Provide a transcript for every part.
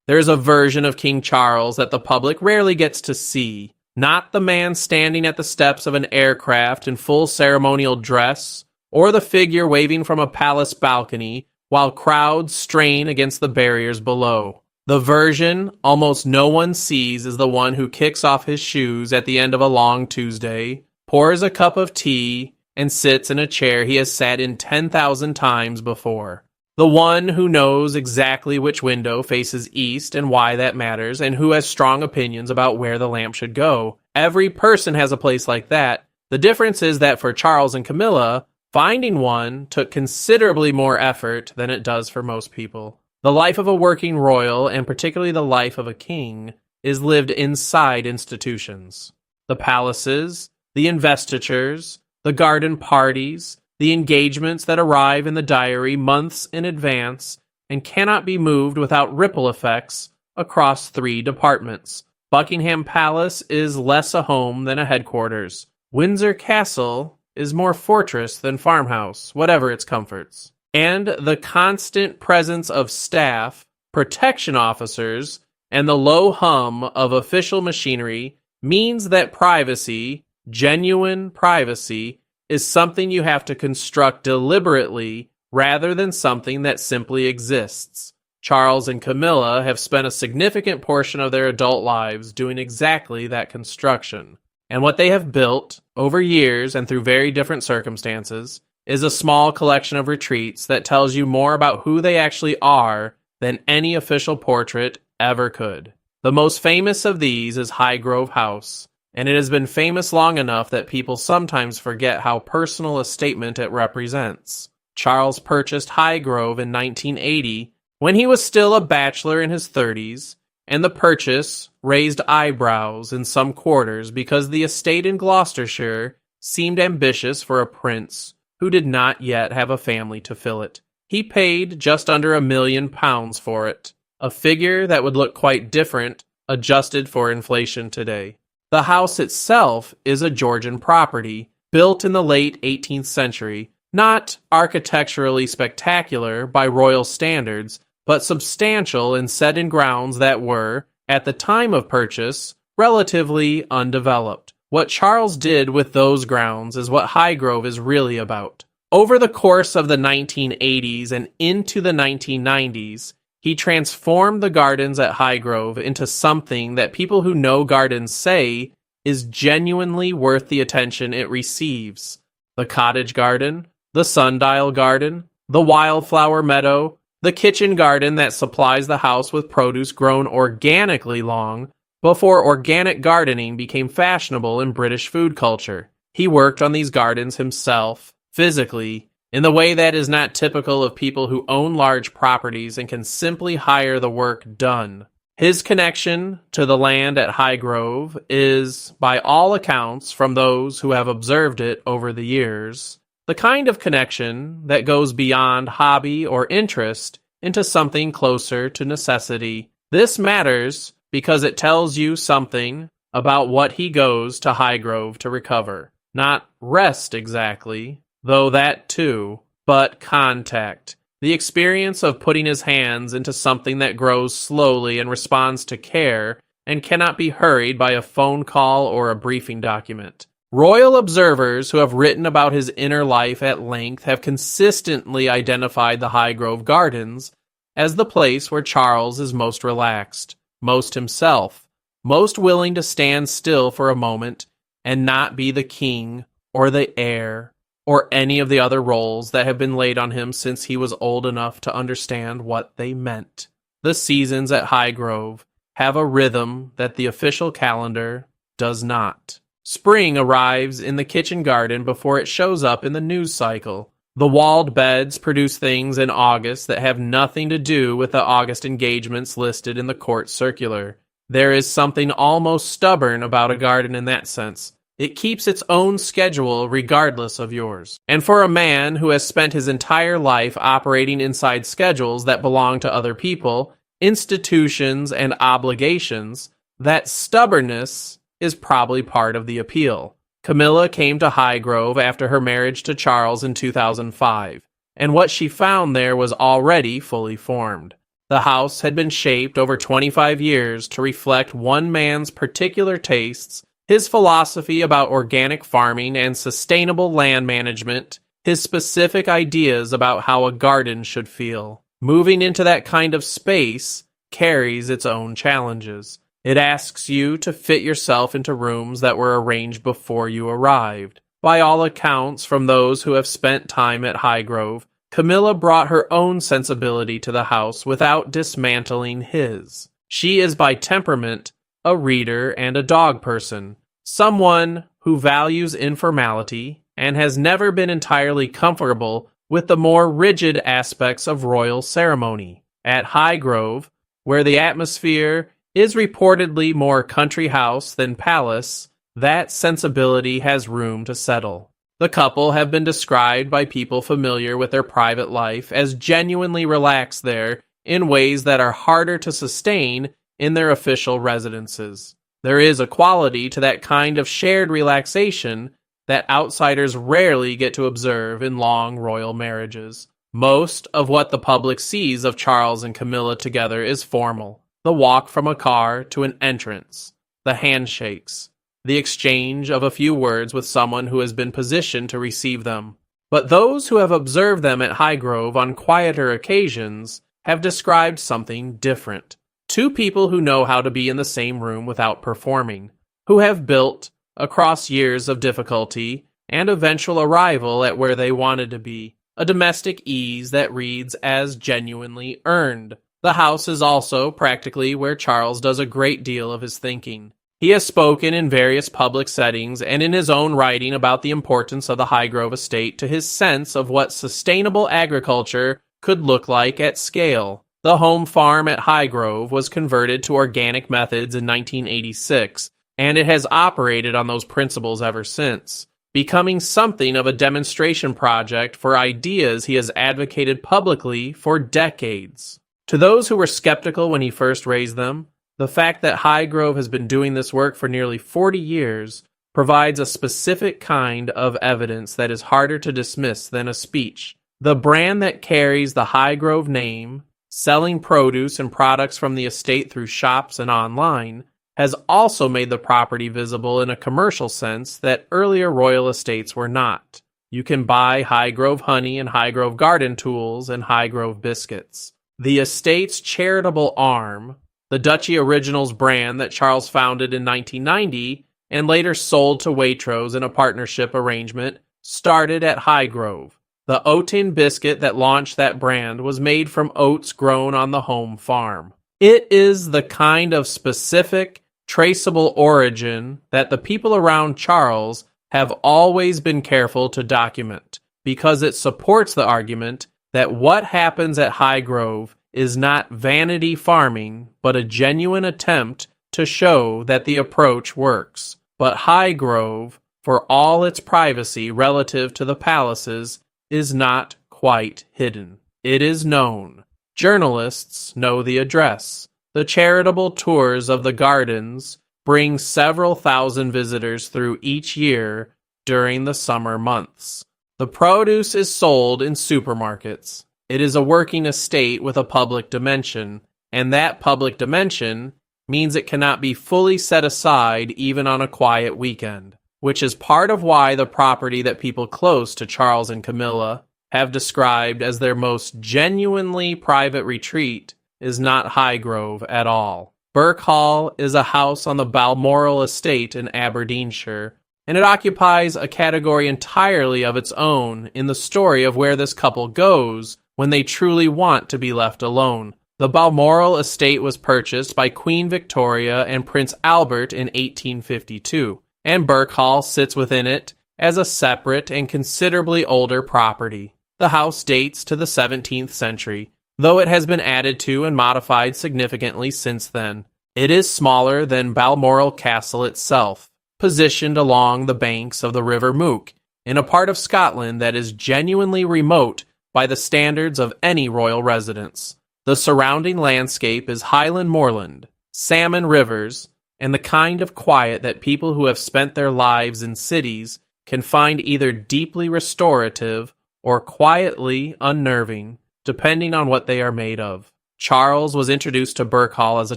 There's a version of King Charles that the public rarely gets to see. Not the man standing at the steps of an aircraft in full ceremonial dress, or the figure waving from a palace balcony while crowds strain against the barriers below. The version almost no one sees is the one who kicks off his shoes at the end of a long Tuesday, pours a cup of tea, and sits in a chair he has sat in 10,000 times before. The one who knows exactly which window faces east and why that matters, and who has strong opinions about where the lamp should go. Every person has a place like that. The difference is that for Charles and Camilla, finding one took considerably more effort than it does for most people. The life of a working royal, and particularly the life of a king, is lived inside institutions. The palaces, the investitures, the garden parties, the engagements that arrive in the diary months in advance and cannot be moved without ripple effects across 3 departments. Buckingham Palace is less a home than a headquarters. Windsor Castle is more fortress than farmhouse, whatever its comforts. And the constant presence of staff, protection officers, and the low hum of official machinery means that privacy, genuine privacy, is something you have to construct deliberately rather than something that simply exists. Charles and Camilla have spent a significant portion of their adult lives doing exactly that construction. And what they have built, over years and through very different circumstances, is a small collection of retreats that tells you more about who they actually are than any official portrait ever could. The most famous of these is Highgrove House, and it has been famous long enough that people sometimes forget how personal a statement it represents. Charles purchased Highgrove in 1980 when he was still a bachelor in his 30s, and the purchase raised eyebrows in some quarters because the estate in Gloucestershire seemed ambitious for a prince who did not yet have a family to fill it. He paid just under £1 million for it, a figure that would look quite different adjusted for inflation today. The house itself is a Georgian property, built in the late 18th century, not architecturally spectacular by royal standards, but substantial and set in grounds that were, at the time of purchase, relatively undeveloped. What Charles did with those grounds is what Highgrove is really about. Over the course of the 1980s and into the 1990s, he transformed the gardens at Highgrove into something that people who know gardens say is genuinely worth the attention it receives. The cottage garden, the sundial garden, the wildflower meadow, the kitchen garden that supplies the house with produce grown organically long before organic gardening became fashionable in British food culture. He worked on these gardens himself, physically, in the way that is not typical of people who own large properties and can simply hire the work done. His connection to the land at Highgrove is, by all accounts from those who have observed it over the years, the kind of connection that goes beyond hobby or interest into something closer to necessity. This matters because it tells you something about what he goes to Highgrove to recover. Not rest exactly, though that too, but contact. The experience of putting his hands into something that grows slowly and responds to care and cannot be hurried by a phone call or a briefing document. Royal observers who have written about his inner life at length have consistently identified the Highgrove Gardens as the place where Charles is most relaxed, most himself, most willing to stand still for a moment and not be the king or the heir or any of the other roles that have been laid on him since he was old enough to understand what they meant. The seasons at Highgrove have a rhythm that the official calendar does not. Spring arrives in the kitchen garden before it shows up in the news cycle. The walled beds produce things in August that have nothing to do with the August engagements listed in the court circular. There is something almost stubborn about a garden in that sense. It keeps its own schedule regardless of yours. And for a man who has spent his entire life operating inside schedules that belong to other people, institutions, and obligations, that stubbornness is probably part of the appeal. Camilla came to Highgrove after her marriage to Charles in 2005, and what she found there was already fully formed. The house had been shaped over 25 years to reflect one man's particular tastes, his philosophy about organic farming and sustainable land management, his specific ideas about how a garden should feel. Moving into that kind of space carries its own challenges. It asks you to fit yourself into rooms that were arranged before you arrived. By all accounts, from those who have spent time at Highgrove, Camilla brought her own sensibility to the house without dismantling his. She is by temperament a reader and a dog person, someone who values informality and has never been entirely comfortable with the more rigid aspects of royal ceremony. At Highgrove, where the atmosphere is reportedly more country house than palace, that sensibility has room to settle. The couple have been described by people familiar with their private life as genuinely relaxed there in ways that are harder to sustain in their official residences. There is a quality to that kind of shared relaxation that outsiders rarely get to observe in long royal marriages. Most of what the public sees of Charles and Camilla together is formal. The walk from a car to an entrance, the handshakes, the exchange of a few words with someone who has been positioned to receive them. But those who have observed them at Highgrove on quieter occasions have described something different. Two people who know how to be in the same room without performing, who have built, across years of difficulty and eventual arrival at where they wanted to be, a domestic ease that reads as genuinely earned. The house is also practically where Charles does a great deal of his thinking. He has spoken in various public settings and in his own writing about the importance of the Highgrove estate to his sense of what sustainable agriculture could look like at scale. The home farm at Highgrove was converted to organic methods in 1986, and it has operated on those principles ever since, becoming something of a demonstration project for ideas he has advocated publicly for decades. To those who were skeptical when he first raised them, the fact that Highgrove has been doing this work for nearly 40 years provides a specific kind of evidence that is harder to dismiss than a speech. The brand that carries the Highgrove name, selling produce and products from the estate through shops and online, has also made the property visible in a commercial sense that earlier royal estates were not. You can buy Highgrove honey and Highgrove garden tools and Highgrove biscuits. The estate's charitable arm, the Duchy Originals brand that Charles founded in 1990 and later sold to Waitrose in a partnership arrangement, started at Highgrove. The oaten biscuit that launched that brand was made from oats grown on the home farm. It is the kind of specific, traceable origin that the people around Charles have always been careful to document, because it supports the argument that what happens at Highgrove is not vanity farming, but a genuine attempt to show that the approach works. But Highgrove, for all its privacy relative to the palaces, is not quite hidden. It is known. Journalists know the address. The charitable tours of the gardens bring several thousand visitors through each year during the summer months. The produce is sold in supermarkets. It is a working estate with a public dimension, and that public dimension means it cannot be fully set aside even on a quiet weekend, which is part of why the property that people close to Charles and Camilla have described as their most genuinely private retreat is not Highgrove at all. Birkhall is a house on the Balmoral estate in Aberdeenshire, and it occupies a category entirely of its own in the story of where this couple goes when they truly want to be left alone. The Balmoral estate was purchased by Queen Victoria and Prince Albert in 1852, and Birkhall sits within it as a separate and considerably older property. The house dates to the 17th century, though it has been added to and modified significantly since then. It is smaller than Balmoral Castle itself, positioned along the banks of the River Mook, in a part of Scotland that is genuinely remote by the standards of any royal residence. The surrounding landscape is Highland moorland, salmon rivers, and the kind of quiet that people who have spent their lives in cities can find either deeply restorative or quietly unnerving, depending on what they are made of. Charles was introduced to Birkhall as a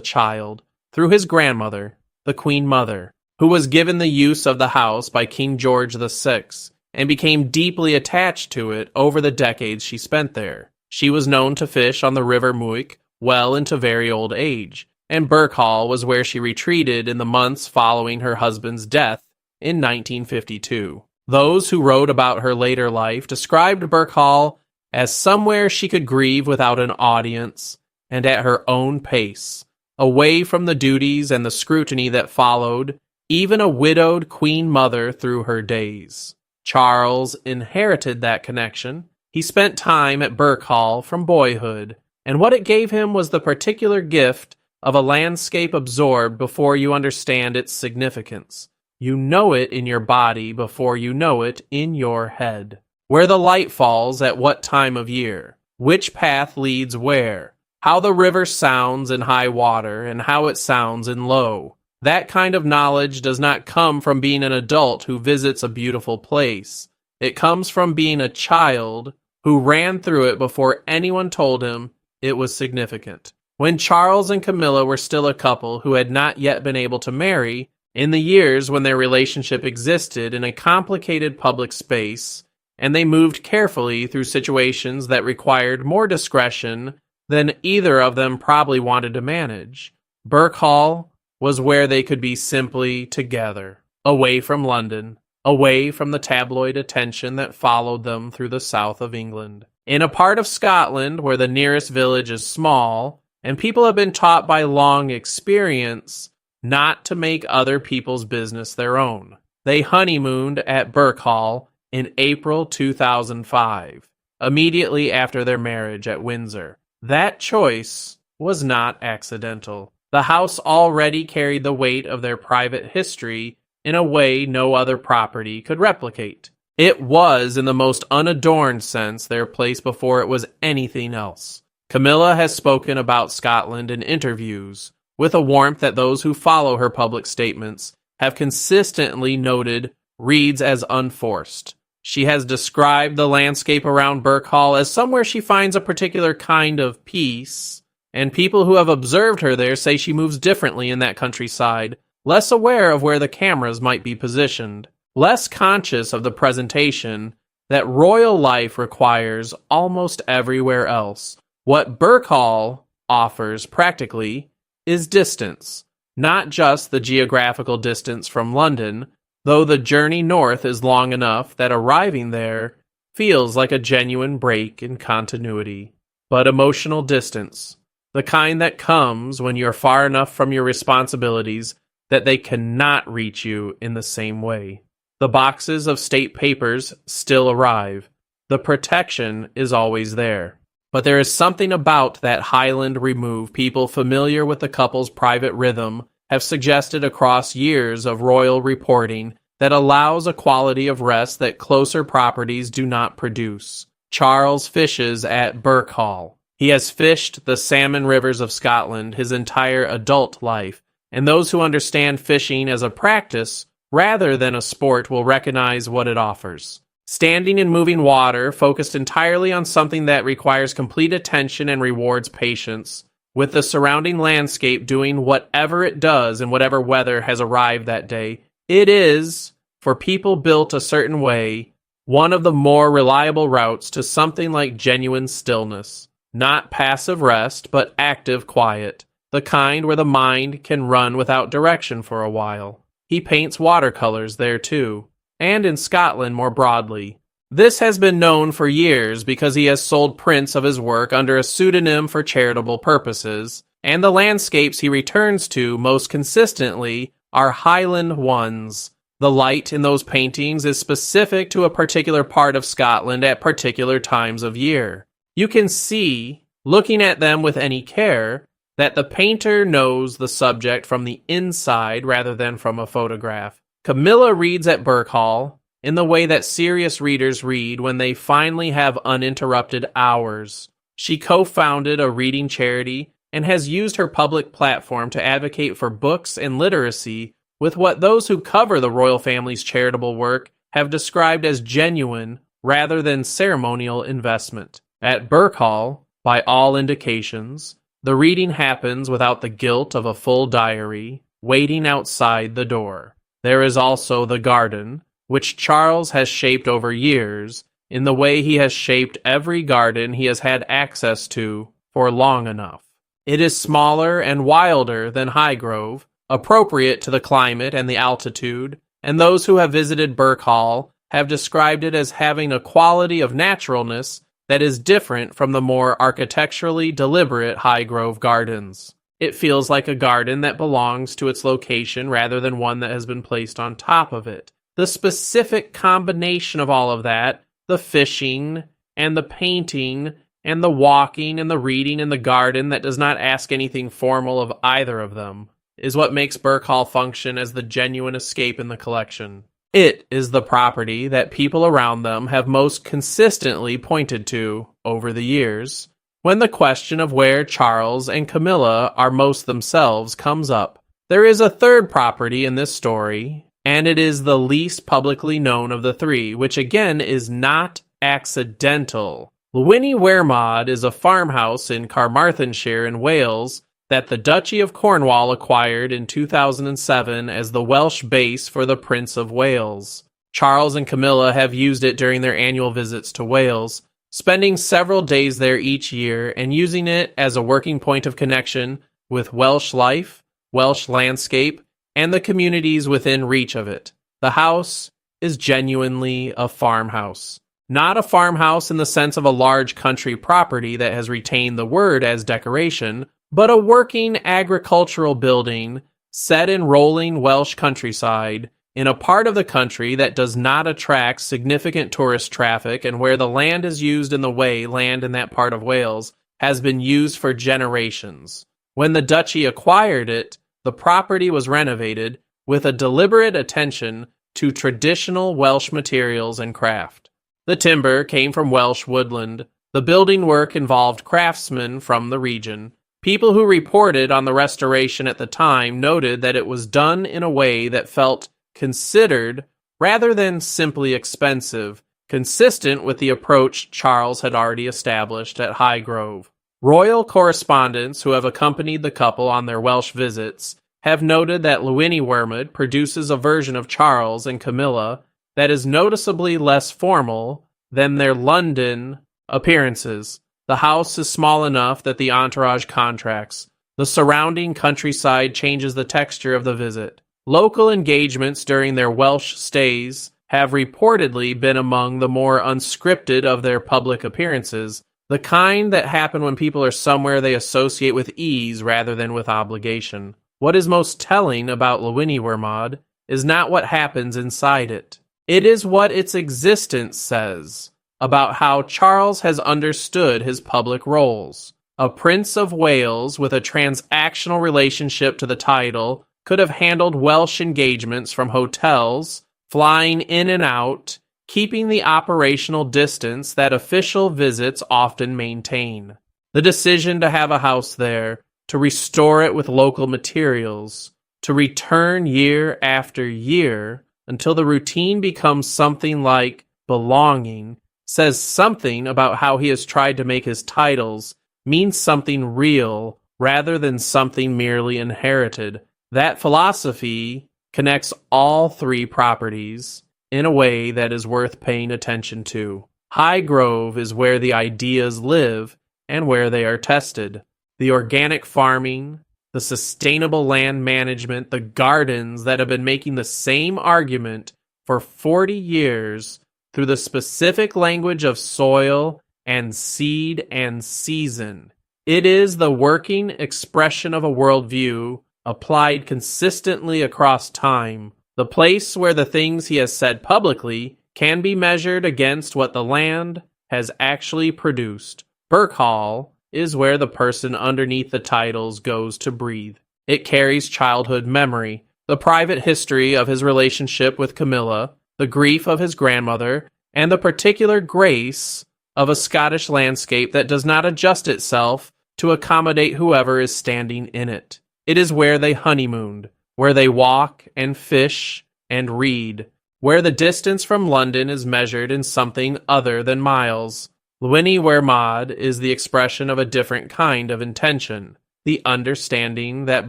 child through his grandmother, the Queen Mother, who was given the use of the house by King George VI and became deeply attached to it over the decades she spent there. She was known to fish on the River Muick well into very old age, and Birkhall was where she retreated in the months following her husband's death in 1952. Those who wrote about her later life described Birkhall as somewhere she could grieve without an audience and at her own pace, away from the duties and the scrutiny that followed even a widowed queen mother through her days. Charles inherited that connection. He spent time at Birkhall from boyhood, and what it gave him was the particular gift of a landscape absorbed before you understand its significance. You know it in your body before you know it in your head. Where the light falls at what time of year, which path leads where, how the river sounds in high water and how it sounds in low. That kind of knowledge does not come from being an adult who visits a beautiful place. It comes from being a child who ran through it before anyone told him it was significant. When Charles and Camilla were still a couple who had not yet been able to marry, in the years when their relationship existed in a complicated public space, and they moved carefully through situations that required more discretion than either of them probably wanted to manage, Birkhall was where they could be simply together, away from London, away from the tabloid attention that followed them through the south of England. In a part of Scotland where the nearest village is small, and people have been taught by long experience not to make other people's business their own. They honeymooned at Birkhall in April 2005, immediately after their marriage at Windsor. That choice was not accidental. The house already carried the weight of their private history in a way no other property could replicate. It was, in the most unadorned sense, their place before it was anything else. Camilla has spoken about Scotland in interviews, with a warmth that those who follow her public statements have consistently noted reads as unforced. She has described the landscape around Birkhall as somewhere she finds a particular kind of peace, and people who have observed her there say she moves differently in that countryside, less aware of where the cameras might be positioned, less conscious of the presentation that royal life requires almost everywhere else. What Birkhall offers practically is distance, not just the geographical distance from London, though the journey north is long enough that arriving there feels like a genuine break in continuity, but emotional distance, the kind that comes when you're far enough from your responsibilities that they cannot reach you in the same way. The boxes of state papers still arrive. The protection is always there. But there is something about that Highland remove people familiar with the couple's private rhythm have suggested across years of royal reporting that allows a quality of rest that closer properties do not produce. Charles fishes at Birkhall. He has fished the salmon rivers of Scotland his entire adult life, and those who understand fishing as a practice rather than a sport will recognize what it offers. Standing in moving water, focused entirely on something that requires complete attention and rewards patience, with the surrounding landscape doing whatever it does in whatever weather has arrived that day, it is, for people built a certain way, one of the more reliable routes to something like genuine stillness. Not passive rest, but active quiet, the kind where the mind can run without direction for a while. He paints watercolors there too, and in Scotland more broadly. This has been known for years because he has sold prints of his work under a pseudonym for charitable purposes, and the landscapes he returns to most consistently are Highland ones. The light in those paintings is specific to a particular part of Scotland at particular times of year. You can see, looking at them with any care, that the painter knows the subject from the inside rather than from a photograph. Camilla reads at Birkhall in the way that serious readers read when they finally have uninterrupted hours. She co-founded a reading charity and has used her public platform to advocate for books and literacy with what those who cover the royal family's charitable work have described as genuine rather than ceremonial investment. At Birkhall, by all indications, The reading happens without the guilt of a full diary, waiting outside the door. There is also the garden, which Charles has shaped over years, in the way he has shaped every garden he has had access to for long enough. It is smaller and wilder than Highgrove, appropriate to the climate and the altitude, and those who have visited Birkhall have described it as having a quality of naturalness that is different from the more architecturally deliberate Highgrove gardens. It feels like a garden that belongs to its location rather than one that has been placed on top of it. The specific combination of all of that, the fishing and the painting and the walking and the reading in the garden that does not ask anything formal of either of them, is what makes Birkhall function as the genuine escape in the collection. It is the property that people around them have most consistently pointed to over the years when the question of where Charles and Camilla are most themselves comes up. There is a third property in this story, and it is the least publicly known of the three, which again is not accidental. Llwynywermod is a farmhouse in Carmarthenshire in Wales that the Duchy of Cornwall acquired in 2007 as the Welsh base for the Prince of Wales. Charles and Camilla have used it during their annual visits to Wales, spending several days there each year and using it as a working point of connection with Welsh life, Welsh landscape, and the communities within reach of it. The house is genuinely a farmhouse. Not a farmhouse in the sense of a large country property that has retained the word as decoration, but a working agricultural building set in rolling Welsh countryside in a part of the country that does not attract significant tourist traffic and where the land is used in the way land in that part of Wales has been used for generations. When the duchy acquired it, the property was renovated with a deliberate attention to traditional Welsh materials and craft. The timber came from Welsh woodland. The building work involved craftsmen from the region. People who reported on the restoration at the time noted that it was done in a way that felt considered rather than simply expensive, consistent with the approach Charles had already established at Highgrove. Royal correspondents who have accompanied the couple on their Welsh visits have noted that Llwynywermod produces a version of Charles and Camilla that is noticeably less formal than their London appearances. The house is small enough that the entourage contracts. The surrounding countryside changes the texture of the visit. Local engagements during their Welsh stays have reportedly been among the more unscripted of their public appearances, the kind that happen when people are somewhere they associate with ease rather than with obligation. What is most telling about Llwynywermod is not what happens inside it. It is what its existence says about how Charles has understood his public roles. A Prince of Wales with a transactional relationship to the title could have handled Welsh engagements from hotels, flying in and out, keeping the operational distance that official visits often maintain. The decision to have a house there, to restore it with local materials, to return year after year until the routine becomes something like belonging, says something about how he has tried to make his titles mean something real rather than something merely inherited. That philosophy connects all three properties in a way that is worth paying attention to. Highgrove is where the ideas live and where they are tested. The organic farming, the sustainable land management, the gardens that have been making the same argument for 40 years through the specific language of soil and seed and season. It is the working expression of a worldview applied consistently across time, the place where the things he has said publicly can be measured against what the land has actually produced. Birkhall is where the person underneath the titles goes to breathe. It carries childhood memory, the private history of his relationship with Camilla, the grief of his grandmother, and the particular grace of a Scottish landscape that does not adjust itself to accommodate whoever is standing in it. It is where they honeymooned, where they walk and fish and read, where the distance from London is measured in something other than miles. Llwynywermod is the expression of a different kind of intention, the understanding that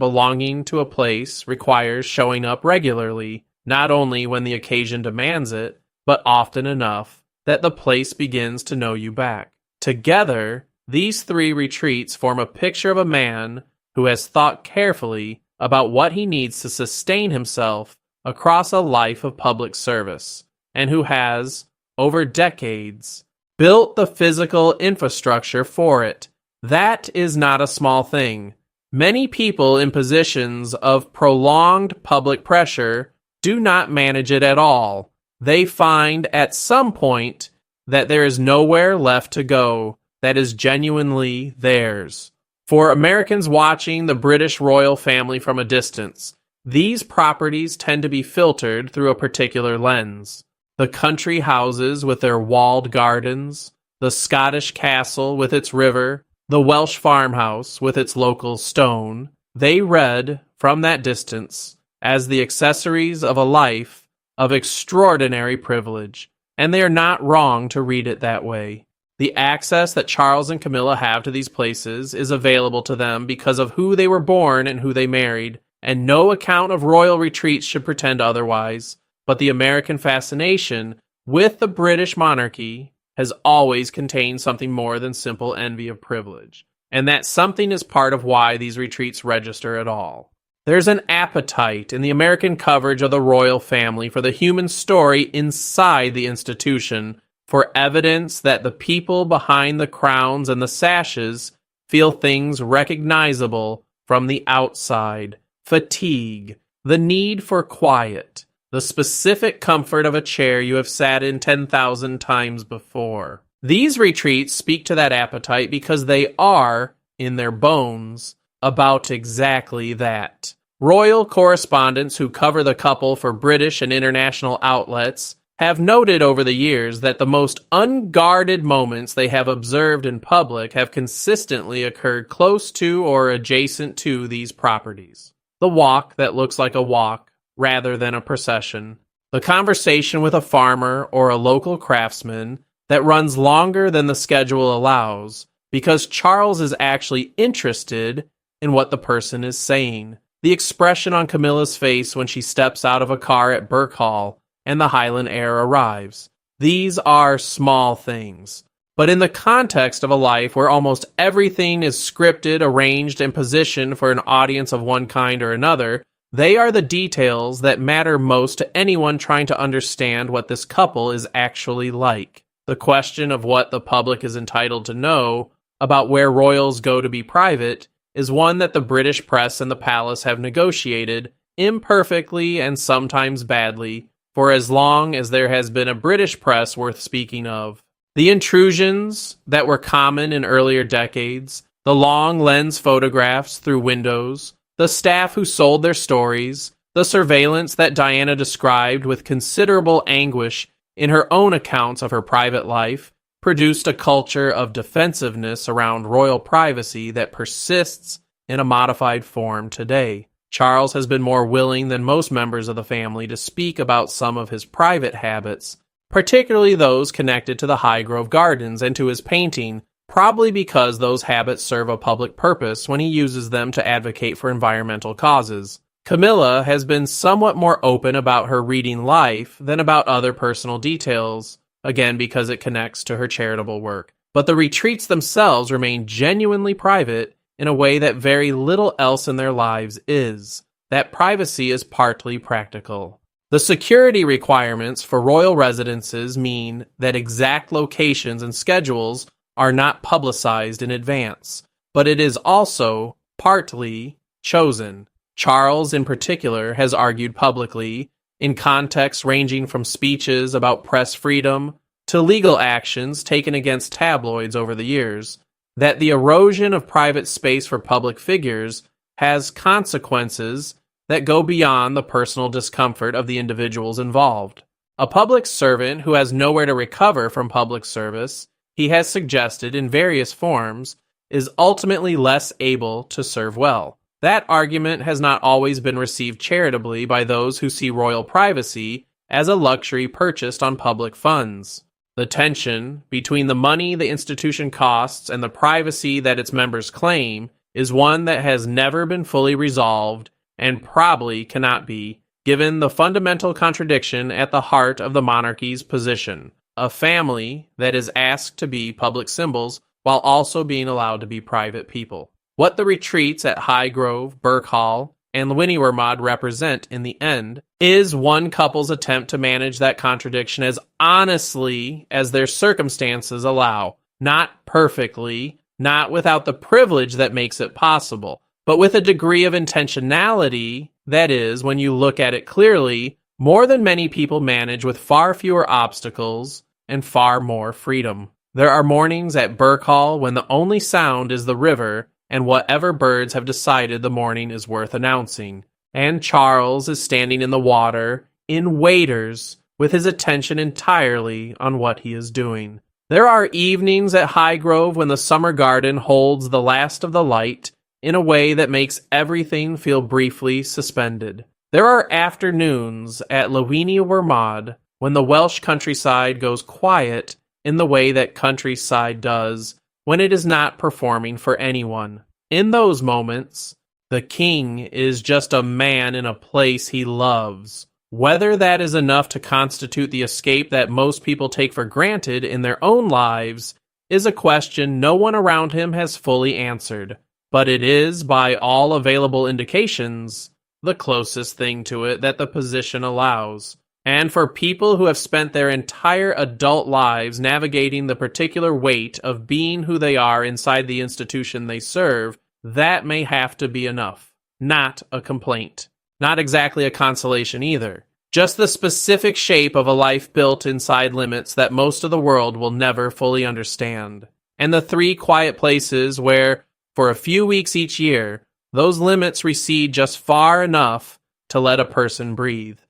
belonging to a place requires showing up regularly, not only when the occasion demands it, but often enough that the place begins to know you back. Together, these three retreats form a picture of a man who has thought carefully about what he needs to sustain himself across a life of public service, and who has, over decades, built the physical infrastructure for it. That is not a small thing. Many people in positions of prolonged public pressure do not manage it at all. They find at some point that there is nowhere left to go that is genuinely theirs. For Americans watching the British royal family from a distance, these properties tend to be filtered through a particular lens. The country houses with their walled gardens, the Scottish castle with its river, the Welsh farmhouse with its local stone, they read, from that distance, as the accessories of a life of extraordinary privilege, and they are not wrong to read it that way. The access that Charles and Camilla have to these places is available to them because of who they were born and who they married, and no account of royal retreats should pretend otherwise. But the American fascination with the British monarchy has always contained something more than simple envy of privilege, and that something is part of why these retreats register at all. There's an appetite in the American coverage of the royal family for the human story inside the institution, for evidence that the people behind the crowns and the sashes feel things recognizable from the outside. Fatigue, the need for quiet, the specific comfort of a chair you have sat in 10,000 times before. These retreats speak to that appetite because they are, in their bones, about exactly that. Royal correspondents who cover the couple for British and international outlets have noted over the years that the most unguarded moments they have observed in public have consistently occurred close to or adjacent to these properties. The walk that looks like a walk rather than a procession. The conversation with a farmer or a local craftsman that runs longer than the schedule allows because Charles is actually interested in what the person is saying. The expression on Camilla's face when she steps out of a car at Birkhall and the Highland heir arrives. These are small things. But in the context of a life where almost everything is scripted, arranged, and positioned for an audience of one kind or another, they are the details that matter most to anyone trying to understand what this couple is actually like. The question of what the public is entitled to know about where royals go to be private is one that the British press and the palace have negotiated, imperfectly and sometimes badly, for as long as there has been a British press worth speaking of. The intrusions that were common in earlier decades, the long lens photographs through windows, the staff who sold their stories, the surveillance that Diana described with considerable anguish in her own accounts of her private life, produced a culture of defensiveness around royal privacy that persists in a modified form today. Charles has been more willing than most members of the family to speak about some of his private habits, particularly those connected to the Highgrove Gardens and to his painting, probably because those habits serve a public purpose when he uses them to advocate for environmental causes. Camilla has been somewhat more open about her reading life than about other personal details, again because it connects to her charitable work. But the retreats themselves remain genuinely private in a way that very little else in their lives is. That privacy is partly practical. The security requirements for royal residences mean that exact locations and schedules are not publicized in advance, but it is also partly chosen. Charles, in particular, has argued publicly, in contexts ranging from speeches about press freedom to legal actions taken against tabloids over the years, that the erosion of private space for public figures has consequences that go beyond the personal discomfort of the individuals involved. A public servant who has nowhere to recover from public service, he has suggested in various forms, is ultimately less able to serve well. That argument has not always been received charitably by those who see royal privacy as a luxury purchased on public funds. The tension between the money the institution costs and the privacy that its members claim is one that has never been fully resolved and probably cannot be, given the fundamental contradiction at the heart of the monarchy's position: a family that is asked to be public symbols while also being allowed to be private people. What the retreats at Highgrove, Birkhall, and Llwynywermod represent in the end is one couple's attempt to manage that contradiction as honestly as their circumstances allow. Not perfectly, not without the privilege that makes it possible, but with a degree of intentionality that is, when you look at it clearly, more than many people manage with far fewer obstacles and far more freedom. There are mornings at Birkhall when the only sound is the river and whatever birds have decided the morning is worth announcing. And Charles is standing in the water, in waders, with his attention entirely on what he is doing. There are evenings at Highgrove when the summer garden holds the last of the light in a way that makes everything feel briefly suspended. There are afternoons at Llwynywermod when the Welsh countryside goes quiet in the way that countryside does when it is not performing for anyone. In those moments, the king is just a man in a place he loves. Whether that is enough to constitute the escape that most people take for granted in their own lives is a question no one around him has fully answered. But it is, by all available indications, the closest thing to it that the position allows. And for people who have spent their entire adult lives navigating the particular weight of being who they are inside the institution they serve, that may have to be enough. Not a complaint. Not exactly a consolation either. Just the specific shape of a life built inside limits that most of the world will never fully understand. And the 3 quiet places where, for a few weeks each year, those limits recede just far enough to let a person breathe.